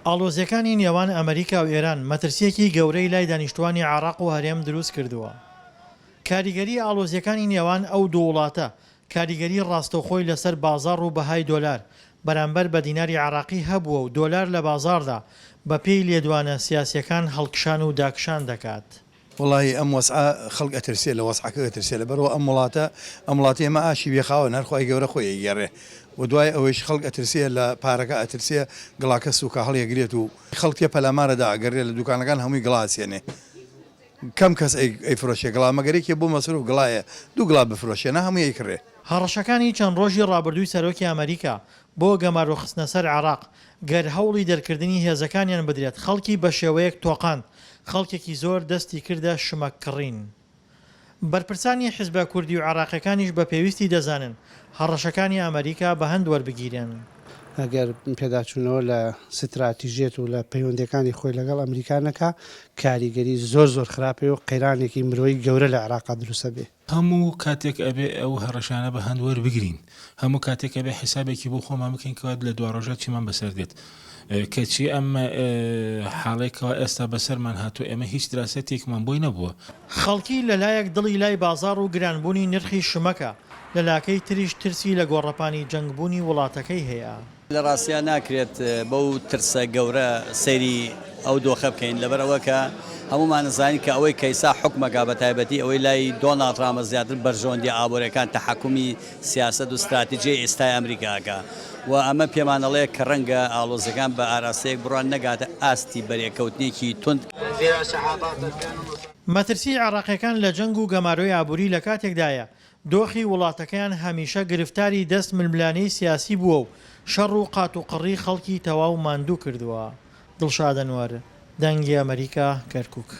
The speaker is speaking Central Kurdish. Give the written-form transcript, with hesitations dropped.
ئاڵۆزیەکانی نێوان ئەمریکا و ئێران مەترسیەکی گەورەی لای دانیشتوانی عێراق و هەرێم دروست کردووە. کاریگەری ئاڵۆزیەکانی نێوان ئەو دوو وڵاتە کاریگەری ڕاستەوخۆی لەسەر بازاڕ و بەهای دۆلار بەرامبەر بە دیناری عێراقی هەبووە و دۆلار لە بازاڕدا بە پێی لێدوانە سیاسیەکان هەڵکشان و داکشان دەکات. والله ام وسعه خلق اترسي لو وسعه اترسي لبرو ام ولاته ما اشي بيخاو نرخو جوره خوي يره ودواي اوش خلق اترسي لا باركا اترسي قلاك سوكا هل يقريتو خلق يا بلامار دا قري الدكان كان هم جلاس يعني كم كاس اي فروشي قلا ما قريك يبو مصروف قلايه دو قلا بفروشي انا هم يكره هەڕەشەکانی چەند ڕۆژی ڕابردووی سەرۆکی ئەمریکا بۆ گەمارۆخستنە سەر عێراق گەر هەوڵی دەرکردنی هێزەکانیان بدرێت خەڵکی بە شێوەیەک تۆقاند خەڵکێکی زۆر دەستی کردە شمەککڕین. بەرپرسانی حیزبە کوردی و عێراقیەکانیش بە پێویستی دەزانن هەڕەشەکانی ئەمریکا بە هەند وەربگیرن. ئەگەر پێداچوونەوە لە ستراتیژێت و لە پەیوەندەکانی خۆی لەگەڵ ئەمریکانەکە کاریگەری زۆر خراپێ و قەیرانێکی مرۆیی گەورە لە عێراقا دروستە بێ. هەموو کاتێک ئەبێ ئەو هەڕەشانە بە هەند وەربگرین، هەموو کاتێک ئەبێ حیسابێکی بۆ خۆمان بکەین کەوات لە دوا ڕۆژات چیمان بەسەر دێت. کەچی ئەمە حاڵێکەوە ئێستا بەسەرمان هاتوو ئێمە هیچ دراستێکمان بۆی نەبووە. خەڵکی لەلایەک دڵی لای بازاڕ و گرانبوونی نرخی شمەکە لە لاکەی تریش ترسی لە گۆڕەپانی جەنگبوونی وڵاتەکەی هەیە. لە ڕاستیان ناکرێت بەو ترسە گەورە سەیری ئەو دۆخە بکەین لەبەرەوە کە هەمومان نزانین کە ئەوەی کەیسا حکومەکە بە تایبەتی ئەوەی لای دۆناڵد ترامپ زیاتر بەرژەوەندی ئابوورەکان تەحەکومی سیاسەت و استراتیژیای ئێستای ئەمریکاکە و ئەمە پێمانەڵەیە کە ڕەنگە ئاڵۆزەکان بە ئاراستەیەک بڕوان نەگاتە ئاستی بەرێکەوتنێکی تند. مەترسی عێراقیەکان لە جەنگ و گەمارۆی ئابووری لە کاتێکدایە دۆخی وڵاتەکەیان هەمیشە گرفتاری دەست ململانەی سیاسی بووە و شەڕ و قات و قڕی خەڵکی تەواو ماندوو کردووە. دڵشاد ئەنوەر، دەنگی ئەمریکا، کەرکووک.